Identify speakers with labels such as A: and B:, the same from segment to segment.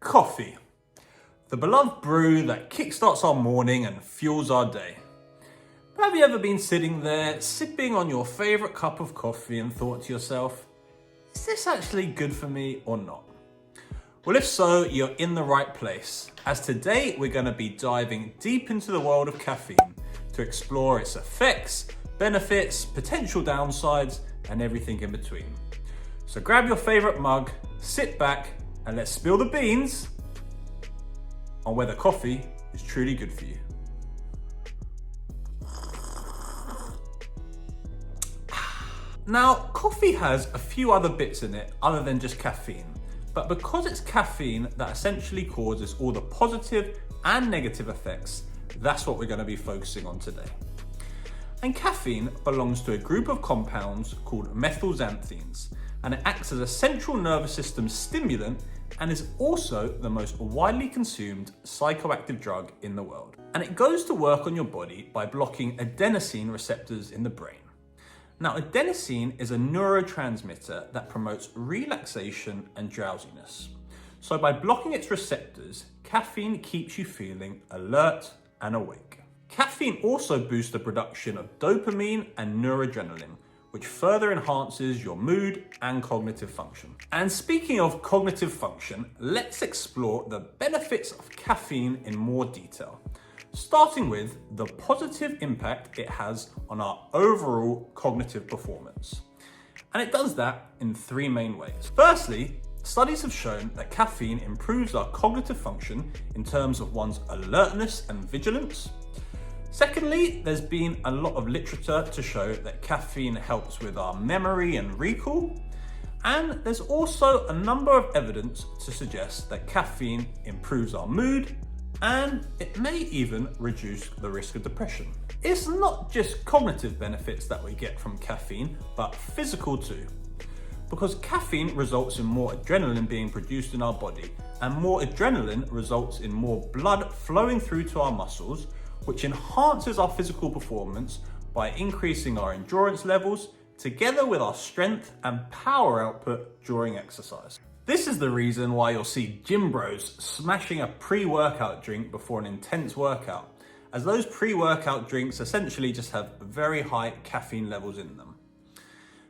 A: Coffee, the beloved brew that kickstarts our morning and fuels our day. But have you ever been sitting there sipping on your favourite cup of coffee and thought to yourself, is this actually good for me or not? Well, if so, you're in the right place, as today we're going to be diving deep into the world of caffeine to explore its effects, benefits, potential downsides, and everything in between. So grab your favourite mug, sit back, and let's spill the beans on whether coffee is truly good for you. Now, coffee has a few other bits in it other than just caffeine, but because it's caffeine that essentially causes all the positive and negative effects, that's what we're going to be focusing on today. And caffeine belongs to a group of compounds called methylxanthines, and it acts as a central nervous system stimulant and is also the most widely consumed psychoactive drug in the world. And it goes to work on your body by blocking adenosine receptors in the brain. Now, adenosine is a neurotransmitter that promotes relaxation and drowsiness. So by blocking its receptors, caffeine keeps you feeling alert and awake. Caffeine also boosts the production of dopamine and noradrenaline, which further enhances your mood and cognitive function. And speaking of cognitive function, let's explore the benefits of caffeine in more detail, starting with the positive impact it has on our overall cognitive performance. And it does that in three main ways. Firstly, studies have shown that caffeine improves our cognitive function in terms of one's alertness and vigilance. Secondly, there's been a lot of literature to show that caffeine helps with our memory and recall. And there's also a number of evidence to suggest that caffeine improves our mood, and it may even reduce the risk of depression. It's not just cognitive benefits that we get from caffeine, but physical too. Because caffeine results in more adrenaline being produced in our body, and more adrenaline results in more blood flowing through to our muscles, which enhances our physical performance by increasing our endurance levels, together with our strength and power output during exercise. This is the reason why you'll see gym bros smashing a pre-workout drink before an intense workout, as those pre-workout drinks essentially just have very high caffeine levels in them.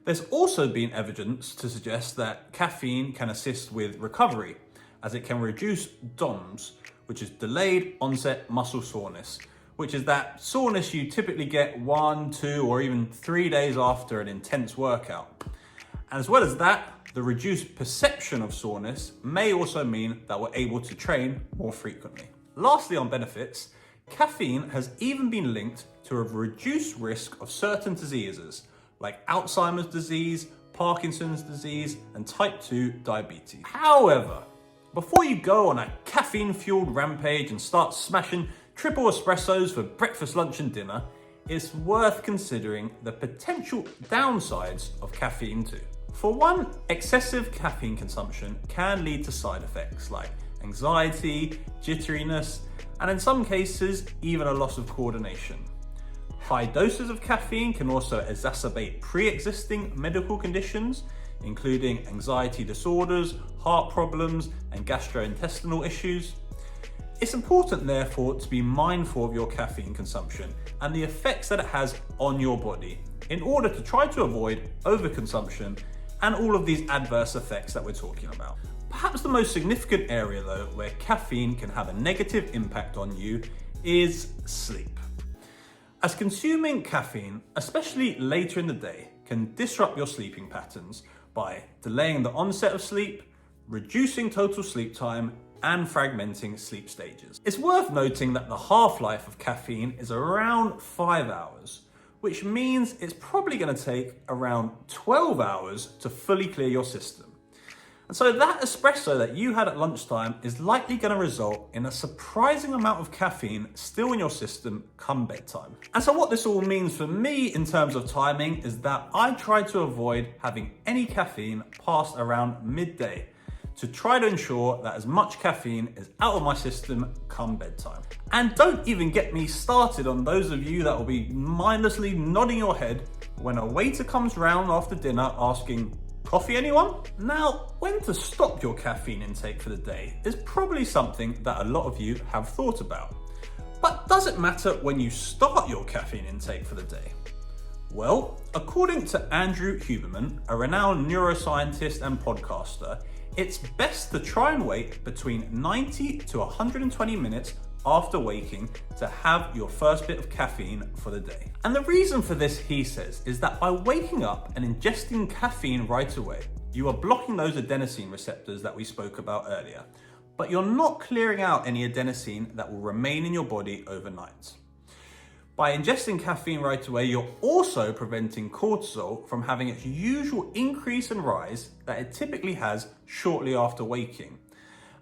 A: There's also been evidence to suggest that caffeine can assist with recovery, as it can reduce DOMS, which is delayed onset muscle soreness, which is that soreness you typically get 1, 2, or even 3 days after an intense workout. And as well as that, the reduced perception of soreness may also mean that we're able to train more frequently. Lastly, on benefits, caffeine has even been linked to a reduced risk of certain diseases like Alzheimer's disease, Parkinson's disease, and type 2 diabetes. However, before you go on a caffeine-fueled rampage and start smashing triple espressos for breakfast, lunch, and dinner, it's worth considering the potential downsides of caffeine too. For one, excessive caffeine consumption can lead to side effects like anxiety, jitteriness, and in some cases, even a loss of coordination. High doses of caffeine can also exacerbate pre-existing medical conditions, including anxiety disorders, heart problems, and gastrointestinal issues. It's important, therefore, to be mindful of your caffeine consumption and the effects that it has on your body in order to try to avoid overconsumption and all of these adverse effects that we're talking about. Perhaps the most significant area, though, where caffeine can have a negative impact on you is sleep. As consuming caffeine, especially later in the day, can disrupt your sleeping patterns by delaying the onset of sleep, reducing total sleep time, and fragmenting sleep stages. It's worth noting that the half-life of caffeine is around 5 hours, which means it's probably going to take around 12 hours to fully clear your system. And so that espresso that you had at lunchtime is likely going to result in a surprising amount of caffeine still in your system come bedtime. And so what this all means for me in terms of timing is that I try to avoid having any caffeine past around midday to try to ensure that as much caffeine is out of my system come bedtime. And don't even get me started on those of you that will be mindlessly nodding your head when a waiter comes round after dinner asking, Coffee, anyone? Now, when to stop your caffeine intake for the day is probably something that a lot of you have thought about. But does it matter when you start your caffeine intake for the day? Well, according to Andrew Huberman, a renowned neuroscientist and podcaster, it's best to try and wait between 90 to 120 minutes after waking to have your first bit of caffeine for the day. And the reason for this, he says, is that by waking up and ingesting caffeine right away, you are blocking those adenosine receptors that we spoke about earlier, but you're not clearing out any adenosine that will remain in your body overnight. By ingesting caffeine right away, you're also preventing cortisol from having its usual increase and rise that it typically has shortly after waking.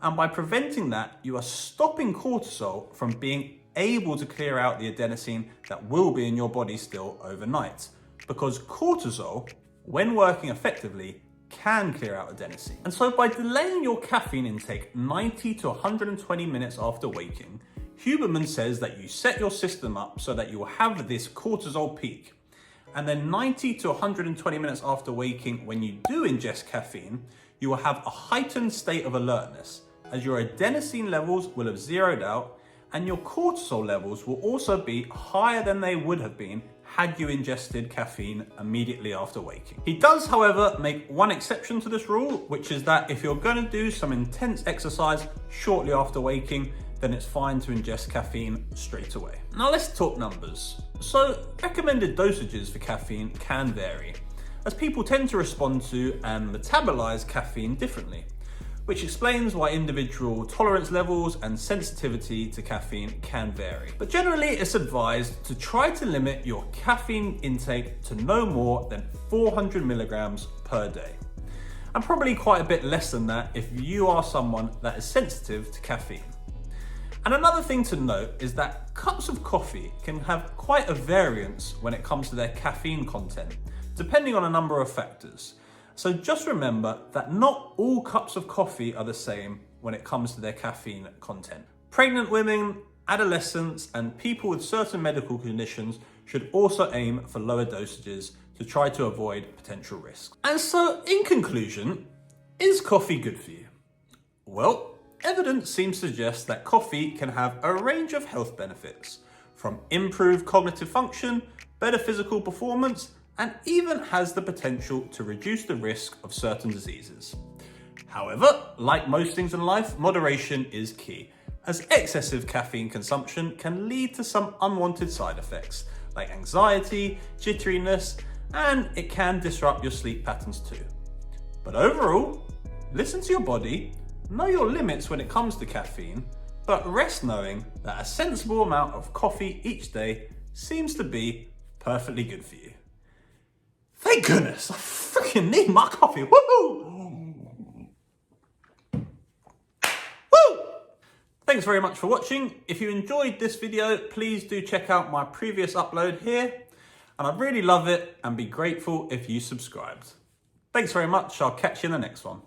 A: And by preventing that, you are stopping cortisol from being able to clear out the adenosine that will be in your body still overnight. Because cortisol, when working effectively, can clear out adenosine. And so by delaying your caffeine intake 90 to 120 minutes after waking, Huberman says that you set your system up so that you will have this cortisol peak. And then 90 to 120 minutes after waking, when you do ingest caffeine, you will have a heightened state of alertness, as your adenosine levels will have zeroed out and your cortisol levels will also be higher than they would have been had you ingested caffeine immediately after waking. He does, however, make one exception to this rule, which is that if you're going to do some intense exercise shortly after waking, then it's fine to ingest caffeine straight away. Now let's talk numbers. So recommended dosages for caffeine can vary, as people tend to respond to and metabolize caffeine differently, which explains why individual tolerance levels and sensitivity to caffeine can vary. But generally, it's advised to try to limit your caffeine intake to no more than 400 milligrams per day. And probably quite a bit less than that if you are someone that is sensitive to caffeine. And another thing to note is that cups of coffee can have quite a variance when it comes to their caffeine content, depending on a number of factors. So just remember that not all cups of coffee are the same when it comes to their caffeine content. Pregnant women, adolescents, and people with certain medical conditions should also aim for lower dosages to try to avoid potential risks. And so, in conclusion, is coffee good for you? Well, evidence seems to suggest that coffee can have a range of health benefits, from improved cognitive function, better physical performance, and even has the potential to reduce the risk of certain diseases. However, like most things in life, moderation is key, as excessive caffeine consumption can lead to some unwanted side effects, like anxiety, jitteriness, and it can disrupt your sleep patterns too. But overall, listen to your body, know your limits when it comes to caffeine, but rest knowing that a sensible amount of coffee each day seems to be perfectly good for you. Thank goodness, I freaking need my coffee, woohoo! Woo! Thanks very much for watching. If you enjoyed this video, please do check out my previous upload here. And I'd really love it and be grateful if you subscribed. Thanks very much, I'll catch you in the next one.